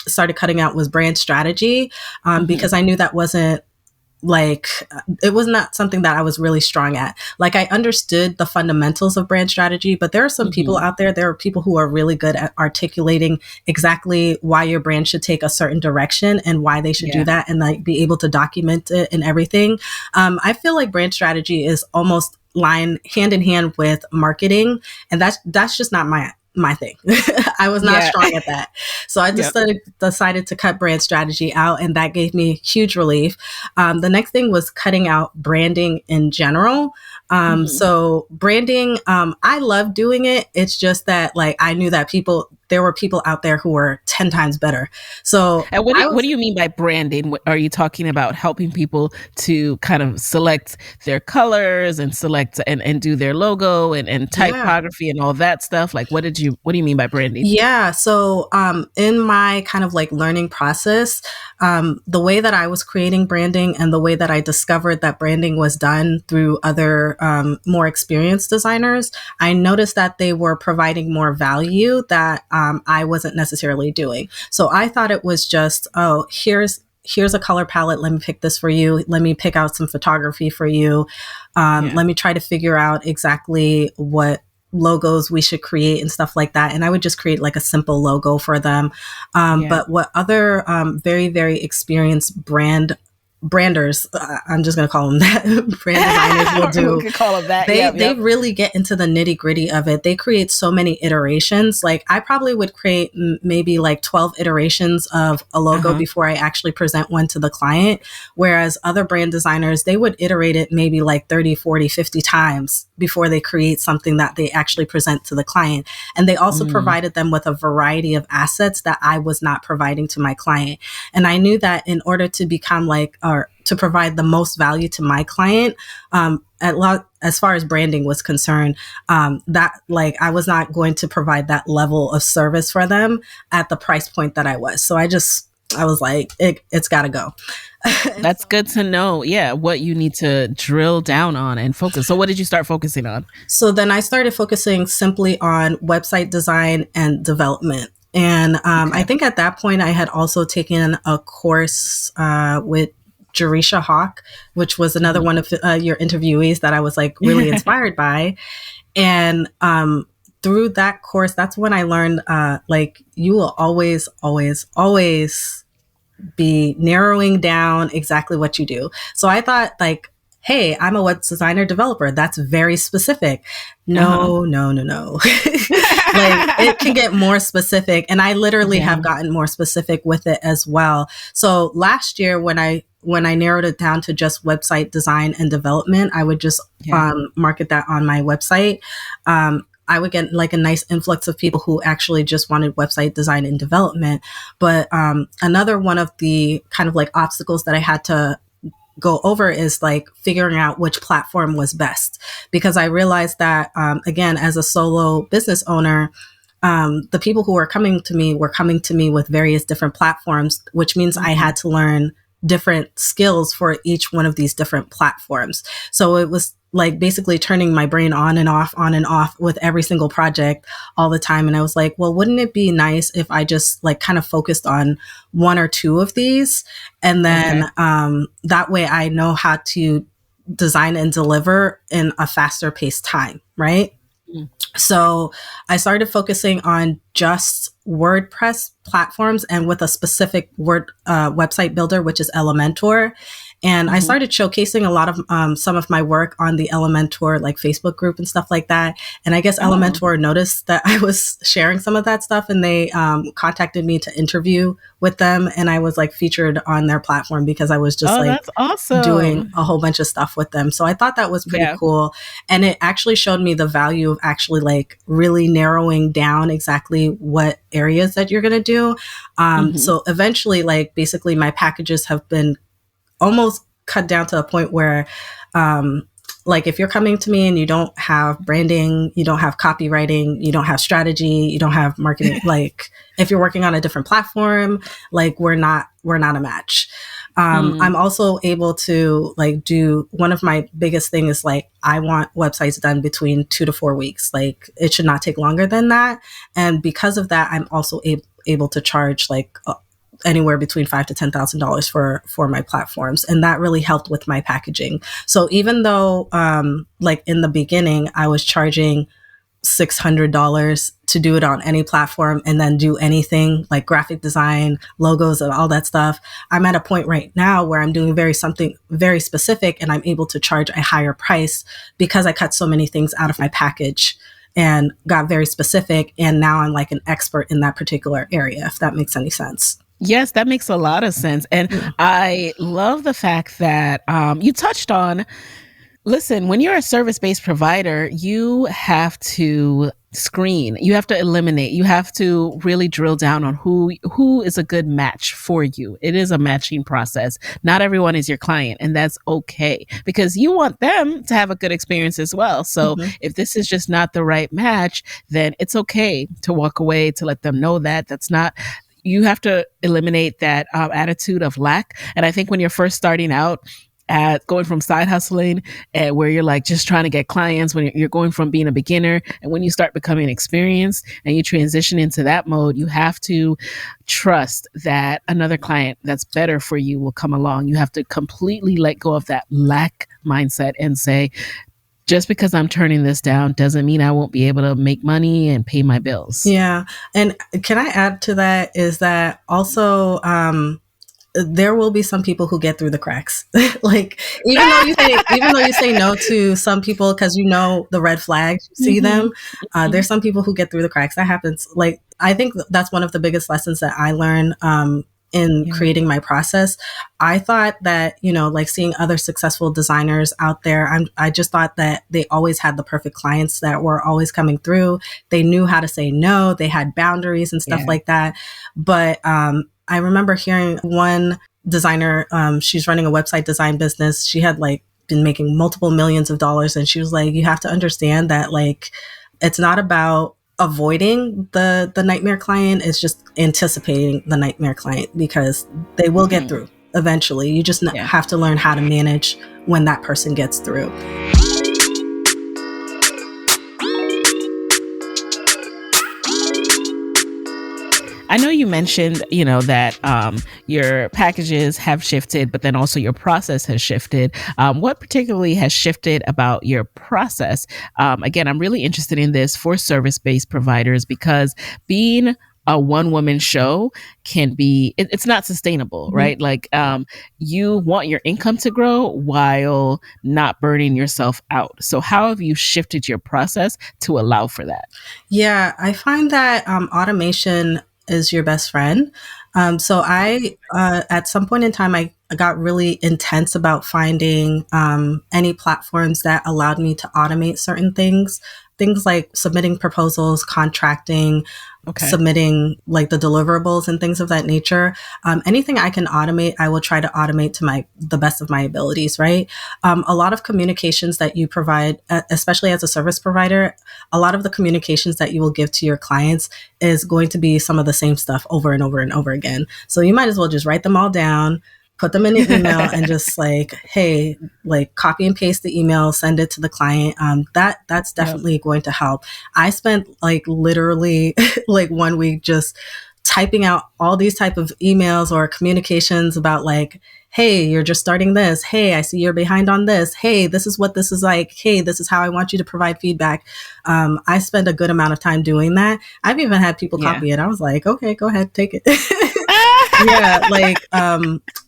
started cutting out was brand strategy, because I knew that wasn't, like, it was not something that I was really strong at. Like, I understood the fundamentals of brand strategy, but there are some people out there are people who are really good at articulating exactly why your brand should take a certain direction and why they should do that, and, like, be able to document it and everything. I feel like brand strategy is almost line hand in hand with marketing, and that's just not my thing. I was not strong at that. So I just decided to cut brand strategy out, and that gave me huge relief. The next thing was cutting out branding in general. So branding, I love doing it. It's just that, like, I knew that there were people out there who were 10 times better. So and what do you mean by branding? Are you talking about helping people to kind of select their colors and select and do their logo and typography and all that stuff? Like, what do you mean by branding? Yeah. So in my kind of, like, learning process, the way that I was creating branding and the way that I discovered that branding was done through other more experienced designers, I noticed that they were providing more value that I wasn't necessarily doing. So I thought it was just, oh, here's a color palette. Let me pick this for you. Let me pick out some photography for you. Let me try to figure out exactly what logos we should create and stuff like that. And I would just create, like, a simple logo for them. But what other very, very experienced branders, I'm just going to call them that, brand designers will do. We could call them that. They really get into the nitty gritty of it. They create so many iterations. Like, I probably would create maybe like 12 iterations of a logo before I actually present one to the client. Whereas other brand designers, they would iterate it maybe like 30, 40, 50 times before they create something that they actually present to the client. And they also provided them with a variety of assets that I was not providing to my client. And I knew that in order to become like, or to provide the most value to my client, as far as branding was concerned, that like I was not going to provide that level of service for them at the price point that I was. So I was like, it's got to go. That's good to know. Yeah, what you need to drill down on and focus. So what did you start focusing on? So then I started focusing simply on website design and development. And I think at that point I had also taken a course with Jerisha Hawk, which was another one of your interviewees that I was like really inspired by. And through that course, that's when I learned like you will always, always, always be narrowing down exactly what you do. So I thought like, hey, I'm a web designer developer. That's very specific. No. Like it can get more specific. And I literally have gotten more specific with it as well. So last year when I narrowed it down to just website design and development, I would just market that on my website. I would get like a nice influx of people who actually just wanted website design and development. But another one of the kind of like obstacles that I had to go over is like figuring out which platform was best, because I realized that, again, as a solo business owner, the people who were coming to me with various different platforms, which means I had to learn different skills for each one of these different platforms. So it was like basically turning my brain on and off with every single project all the time. And I was like, well, wouldn't it be nice if I just like kind of focused on one or two of these? And then that way I know how to design and deliver in a faster paced time, right? So I started focusing on just WordPress platforms and with a specific website builder, which is Elementor. And I started showcasing a lot of some of my work on the Elementor like Facebook group and stuff like that. And I guess Elementor noticed that I was sharing some of that stuff, and they contacted me to interview with them. And I was like featured on their platform because I was just like doing a whole bunch of stuff with them. So I thought that was pretty cool. And it actually showed me the value of actually like really narrowing down exactly what areas that you're going to do. So eventually, like basically my packages have been almost cut down to a point where, like if you're coming to me and you don't have branding, you don't have copywriting, you don't have strategy, you don't have marketing, like if you're working on a different platform, like we're not a match. I'm also able to like do one of my biggest things is like, I want websites done between 2 to 4 weeks. Like it should not take longer than that. And because of that, I'm also able to charge like anywhere between $5,000 to $10,000 for my platforms. And that really helped with my packaging. So even though, like in the beginning, I was charging $600 to do it on any platform and then do anything like graphic design, logos and all that stuff, I'm at a point right now where I'm doing something very specific, and I'm able to charge a higher price because I cut so many things out of my package and got very specific. And now I'm like an expert in that particular area, if that makes any sense. Yes, that makes a lot of sense. And I love the fact that you touched on, listen, when you're a service-based provider, you have to screen, you have to eliminate, you have to really drill down on who is a good match for you. It is a matching process. Not everyone is your client, and that's okay because you want them to have a good experience as well. So if this is just not the right match, then it's okay to walk away, to let them know that that's not. You have to eliminate that attitude of lack. And I think when you're first starting out at going from side hustling and where you're like just trying to get clients, when you're going from being a beginner, and when you start becoming experienced and you transition into that mode, you have to trust that another client that's better for you will come along. You have to completely let go of that lack mindset and say, just because I'm turning this down doesn't mean I won't be able to make money and pay my bills. Yeah. And can I add to that is that also, there will be some people who get through the cracks. Like, even though you say no to some people, cause you know, the red flags, you see them, there's some people who get through the cracks. That happens. Like, I think that's one of the biggest lessons that I learned, in creating my process. I thought that, you know, like seeing other successful designers out there, I just thought that they always had the perfect clients that were always coming through. They knew how to say no. They had boundaries and stuff like that. But, I remember hearing one designer. She's running a website design business. She had like been making multiple millions of dollars. And she was like, you have to understand that like, it's not about avoiding the nightmare client. It's just anticipating the nightmare client, because they will get through eventually. You just have to learn how to manage when that person gets through. I know you mentioned, that your packages have shifted, but then also your process has shifted. What particularly has shifted about your process? Again, I'm really interested in this for service-based providers, because being a one-woman show can be, it's not sustainable, right? Like you want your income to grow while not burning yourself out. So how have you shifted your process to allow for that? Yeah, I find that automation is your best friend. So I, at some point in time, I got really intense about finding any platforms that allowed me to automate certain things like submitting proposals, contracting, submitting like the deliverables and things of that nature. Anything I can automate, I will try to automate to the best of my abilities, right? A lot of communications that you provide, especially as a service provider, a lot of the communications that you will give to your clients is going to be some of the same stuff over and over and over again. So you might as well just write them all down, put them in an email and just like, hey, like copy and paste the email, send it to the client. That's definitely going to help. I spent like literally like 1 week just typing out all these type of emails or communications about like, hey, you're just starting this. Hey, I see you're behind on this. Hey, this is what this is like. Hey, this is how I want you to provide feedback. I spend a good amount of time doing that. I've even had people copy it. I was like, okay, go ahead, take it. Yeah, like,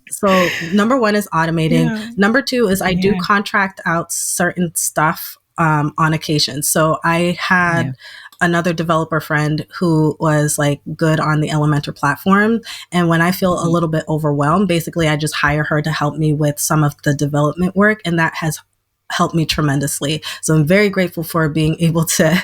so number one is automating. Yeah. Number two is I do contract out certain stuff on occasion. So I had another developer friend who was like good on the Elementor platform. And when I feel a little bit overwhelmed, basically I just hire her to help me with some of the development work. And that has helped me tremendously. So I'm very grateful for being able to,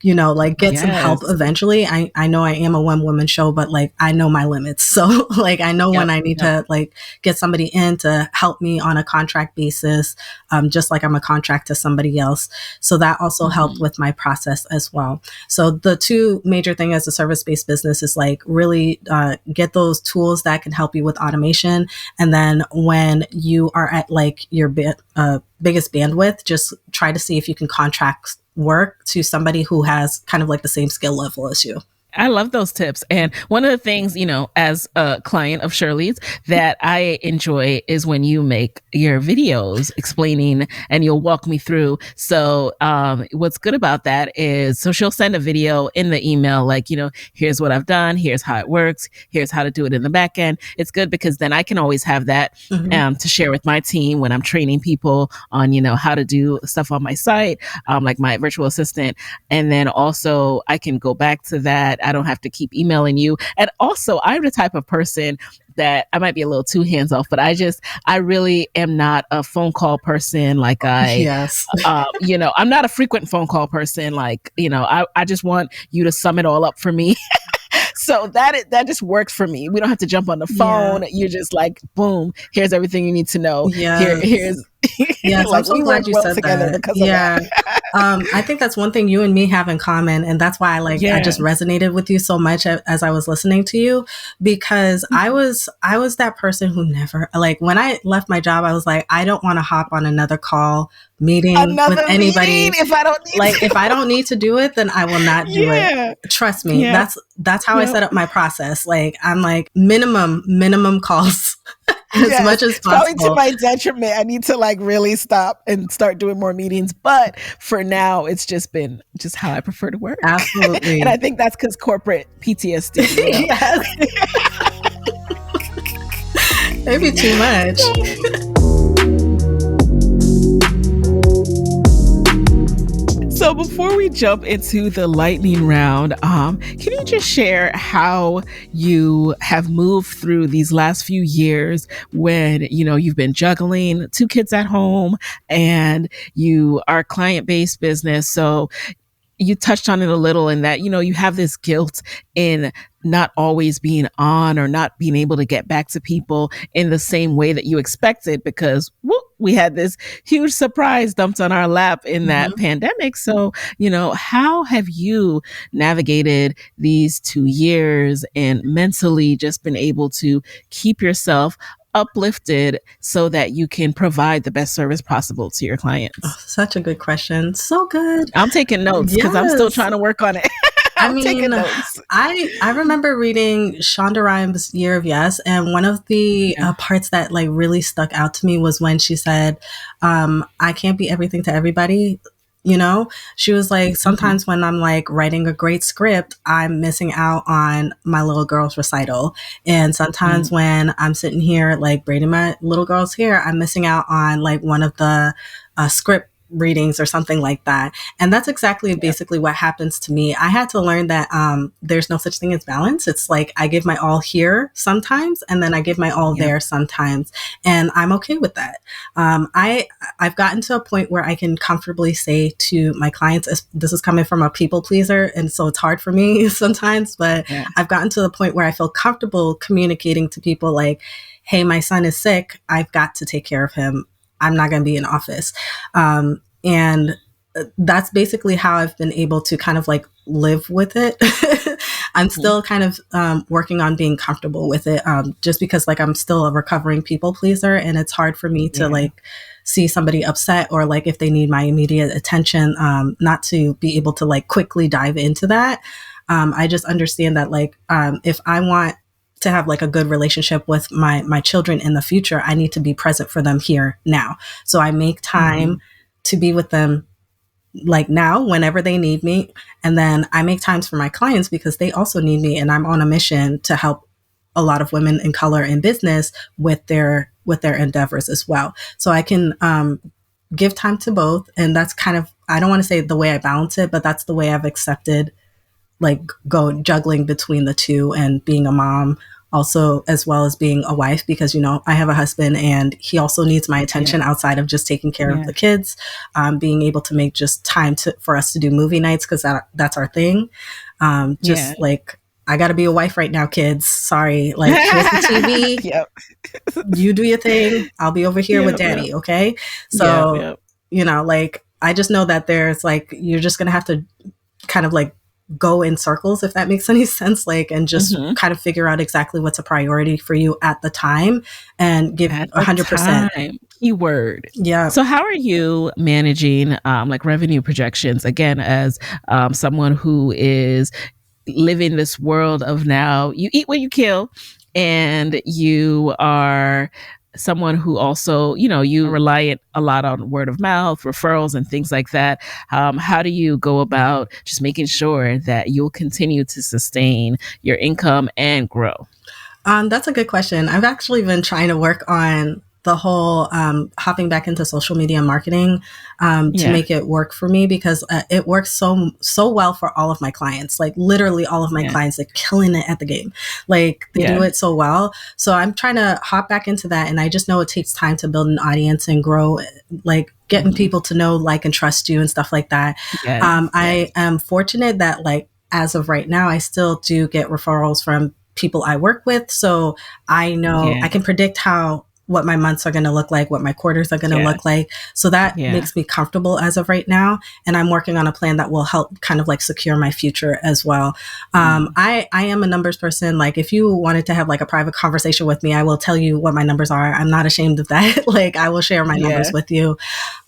like get some help eventually. I know I am a one woman show, but like I know my limits. So like I know when I need to like get somebody in to help me on a contract basis, just like I'm a contract to somebody else. So that also helped with my process as well. So the two major things as a service-based business is like really get those tools that can help you with automation. And then when you are at like your biggest bandwidth, just try to see if you can contract work to somebody who has kind of like the same skill level as you. I love those tips. And one of the things, as a client of Shirley's that I enjoy is when you make your videos explaining and you'll walk me through. So what's good about that is, so she'll send a video in the email, like, here's what I've done. Here's how it works. Here's how to do it in the back end. It's good because then I can always have that to share with my team when I'm training people on, how to do stuff on my site, like my virtual assistant. And then also I can go back to that. I don't have to keep emailing you. And also, I'm the type of person that I might be a little too hands off, but I really am not a phone call person. Like I'm not a frequent phone call person. Like, I just want you to sum it all up for me. So that just works for me. We don't have to jump on the phone. Yeah. You're just like, boom, here's everything you need to know. Yes. Here's yes, I'm so glad you said that. Yeah. I think that's one thing you and me have in common. And that's why I just resonated with you so much as I was listening to you, because I was that person who never, like when I left my job, I was like, I don't want to hop on another call meeting with anybody. If I don't need if I don't need to do it, then I will not do it. Trust me. Yeah. That's how I set up my process. Like I'm like minimum calls. As much as possible. Probably to my detriment. I need to like really stop and start doing more meetings. But for now, it's just been how I prefer to work. Absolutely. And I think that's because corporate PTSD. Yes. Maybe too much. So before we jump into the lightning round, can you just share how you have moved through these last few years when, you've been juggling 2 kids at home and you are a client-based business. So you touched on it a little in that, you have this guilt in not always being on or not being able to get back to people in the same way that you expected because we had this huge surprise dumped on our lap in that pandemic. So, how have you navigated these 2 years and mentally just been able to keep yourself uplifted so that you can provide the best service possible to your clients? Oh, such a good question. So good. I'm taking notes because I'm still trying to work on it. I'm taking notes. I remember reading Shonda Rhimes' Year of Yes, and one of the parts that like really stuck out to me was when she said, I can't be everything to everybody. She was like, sometimes when I'm like writing a great script, I'm missing out on my little girl's recital. And sometimes when I'm sitting here like braiding my little girl's hair, I'm missing out on like one of the script readings or something like that. And that's exactly basically what happens to me. I had to learn that there's no such thing as balance. It's like I give my all here sometimes, and then I give my all there sometimes. And I'm okay with that. I've gotten to a point where I can comfortably say to my clients, this is coming from a people pleaser, and so it's hard for me sometimes, but I've gotten to the point where I feel comfortable communicating to people like, hey, my son is sick. I've got to take care of him. I'm not going to be in office. And that's basically how I've been able to kind of like live with it. I'm still kind of working on being comfortable with it, just because like I'm still a recovering people pleaser, and it's hard for me to like see somebody upset or like if they need my immediate attention, not to be able to like quickly dive into that. I just understand that like if I want to have like a good relationship with my children in the future, I need to be present for them here now. So I make time to be with them like now, whenever they need me. And then I make times for my clients because they also need me. And I'm on a mission to help a lot of women in color in business with their endeavors as well. So I can give time to both. And that's kind of, I don't want to say the way I balance it, but that's the way I've accepted like juggling between the two and being a mom also, as well as being a wife, because, I have a husband and he also needs my attention outside of just taking care of the kids, being able to make just time for us to do movie nights. Cause that's our thing. Like, I gotta be a wife right now, kids. Sorry. Like, here's the TV. You do your thing. I'll be over here with daddy. Okay. So, like, I just know that there's like, you're just going to have to kind of like go in circles, if that makes any sense, like, and just kind of figure out exactly what's a priority for you at the time and give 100%. Keyword. Yeah. So how are you managing like revenue projections again, as someone who is living this world of now you eat what you kill, and you are someone who also, you rely a lot on word of mouth, referrals, and things like that. How do you go about just making sure that you'll continue to sustain your income and grow? That's a good question. I've actually been trying to work on the whole hopping back into social media marketing to make it work for me, because it works so well for all of my clients. Like literally all of my clients, like killing it at the game. Like they do it so well. So I'm trying to hop back into that. And I just know it takes time to build an audience and grow, like getting people to know, like, and trust you and stuff like that. I am fortunate that like, as of right now, I still do get referrals from people I work with. So I know I can predict what my months are going to look like, what my quarters are going to look like. So that makes me comfortable as of right now. And I'm working on a plan that will help kind of like secure my future as well. I am a numbers person. Like if you wanted to have like a private conversation with me, I will tell you what my numbers are. I'm not ashamed of that. Like I will share my numbers with you.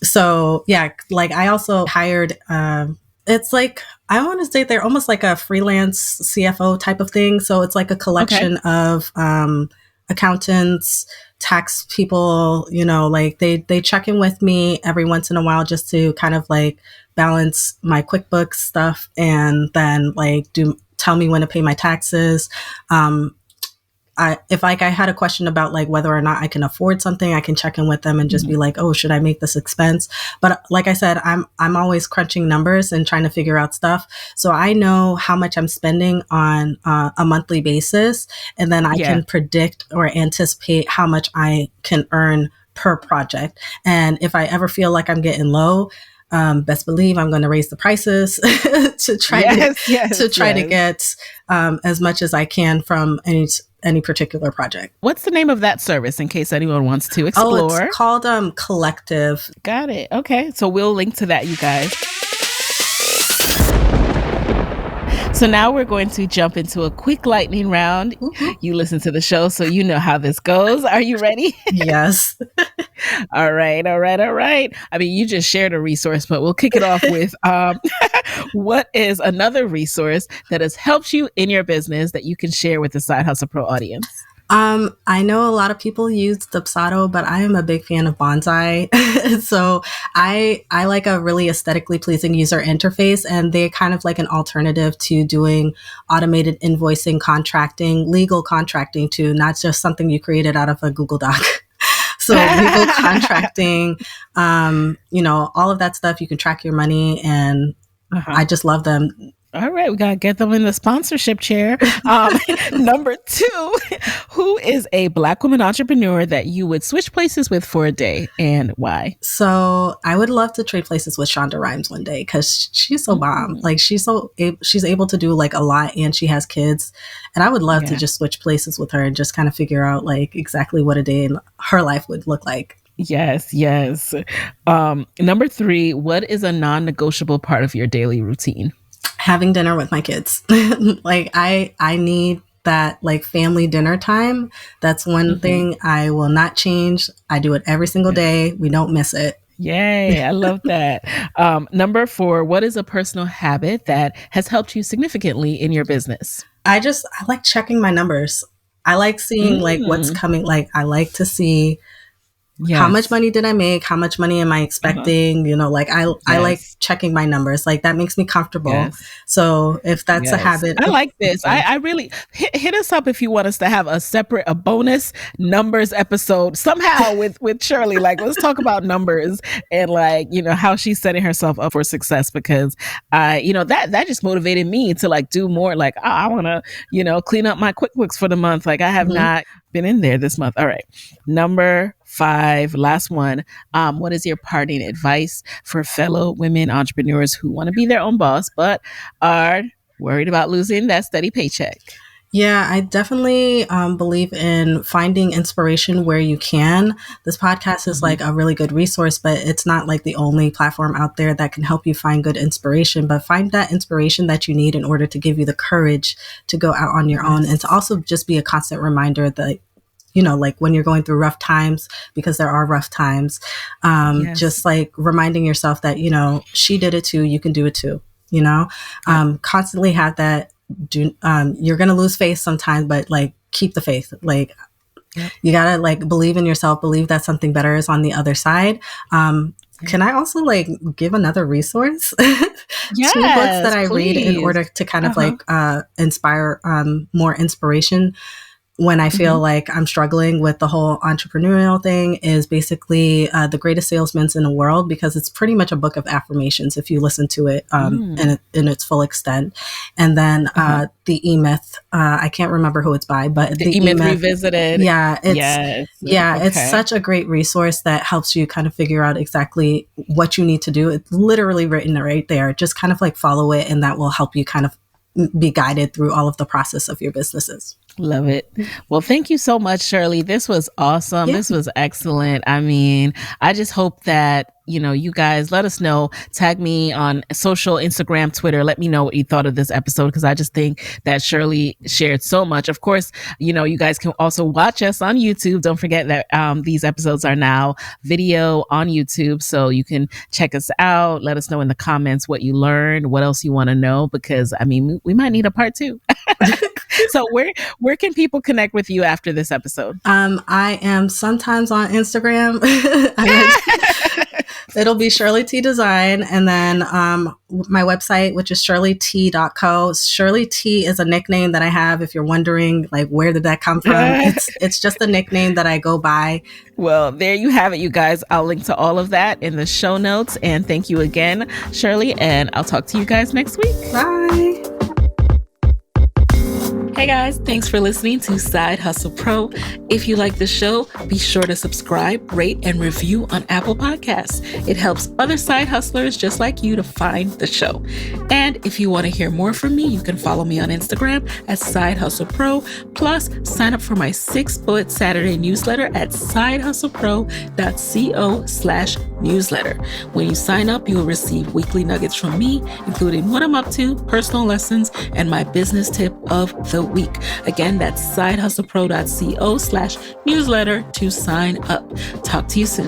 So like I also hired, it's like, I want to say they're almost like a freelance CFO type of thing. So it's like a collection of accountants, tax people, like they check in with me every once in a while just to kind of like balance my QuickBooks stuff, and then like tell me when to pay my taxes. If I had a question about like whether or not I can afford something, I can check in with them and just be like, oh, should I make this expense? But like I said, I'm always crunching numbers and trying to figure out stuff. So I know how much I'm spending on a monthly basis. And then I can predict or anticipate how much I can earn per project. And if I ever feel like I'm getting low, best believe I'm going to raise the prices to try to get as much as I can from any particular project. What's the name of that service in case anyone wants to explore? Oh, it's called Collective. Got it. Okay. So we'll link to that, you guys. So now we're going to jump into a quick lightning round. Mm-hmm. You listen to the show, so you know how this goes. Are you ready? Yes. All right. I mean, you just shared a resource, but we'll kick it off with what is another resource that has helped you in your business that you can share with the Side Hustle Pro audience? I know a lot of people use Dubsado, but I am a big fan of Bonsai. So I like a really aesthetically pleasing user interface, and they're kind of like an alternative to doing automated invoicing, contracting, legal contracting too, not just something you created out of a Google Doc. So legal contracting, all of that stuff, you can track your money, and I just love them. All right, we got to get them in the sponsorship chair. Number 2, who is a Black woman entrepreneur that you would switch places with for a day, and why? So I would love to trade places with Shonda Rhimes one day, because she's so bomb. Like she's able to do like a lot, and she has kids. And I would love to just switch places with her and just kind of figure out like exactly what a day in her life would look like. Yes. Number 3, what is a non-negotiable part of your daily routine? Having dinner with my kids. Like I need that like family dinner time. That's one thing I will not change. I do it every single day. We don't miss it. Yay. I love that. Number 4, what is a personal habit that has helped you significantly in your business? I like checking my numbers. I like seeing like what's coming. Like I like to see how much money did I make? How much money am I expecting? I like checking my numbers. Like that makes me comfortable. Yes. So if that's a habit. I like this. I really hit us up if you want us to have a bonus numbers episode somehow with Shirley. Like let's talk about numbers and how she's setting herself up for success, because that just motivated me to like do more. Like I want to, clean up my QuickBooks for the month. Like I have not been in there this month. All right. Number 5, last one. What is your parting advice for fellow women entrepreneurs who want to be their own boss, but are worried about losing that steady paycheck? Yeah, I definitely believe in finding inspiration where you can. This podcast is like a really good resource, but it's not like the only platform out there that can help you find good inspiration. But find that inspiration that you need in order to give you the courage to go out on your own, and to also just be a constant reminder that, like when you're going through rough times, because there are rough times, just like reminding yourself that, she did it too, you can do it too, constantly have that. You're going to lose faith sometimes, but like keep the faith. Like you got to like believe in yourself, believe that something better is on the other side. Can I also like give another resource? Yes, 2 books that I read in order to kind of like inspire more inspiration when I feel like I'm struggling with the whole entrepreneurial thing is basically The Greatest Salesmen in the World, because it's pretty much a book of affirmations if you listen to it in its full extent. And then The E-Myth, I can't remember who it's by, but The E-Myth Revisited. Yeah, it's such a great resource that helps you kind of figure out exactly what you need to do. It's literally written right there. Just kind of like follow it, and that will help you kind of be guided through all of the process of your businesses. Love it. Well, thank you so much, Shirley. This was awesome. Yeah. This was excellent. I mean, I just hope that, you guys let us know, tag me on social, Instagram, Twitter. Let me know what you thought of this episode, because I just think that Shirley shared so much. Of course, you guys can also watch us on YouTube. Don't forget that these episodes are now video on YouTube. So you can check us out. Let us know in the comments what you learned, what else you want to know, because I mean, we might need a part 2. So where can people connect with you after this episode? I am sometimes on Instagram. It'll be Shirley T Design. And then my website, which is shirleyt.co. Shirley T is a nickname that I have. If you're wondering, like, where did that come from? It's just a nickname that I go by. Well, there you have it, you guys. I'll link to all of that in the show notes. And thank you again, Shirley. And I'll talk to you guys next week. Bye. Hey guys, thanks for listening to Side Hustle Pro. If you like the show, be sure to subscribe, rate, and review on Apple Podcasts. It helps other side hustlers just like you to find the show. And if you want to hear more from me, you can follow me on Instagram at Side Hustle Pro. Plus, sign up for my 6-bullet Saturday newsletter at sidehustlepro.co/newsletter. When you sign up, you will receive weekly nuggets from me, including what I'm up to, personal lessons, and my business tip of the week. Again, that's sidehustlepro.co/newsletter to sign up. Talk to you soon.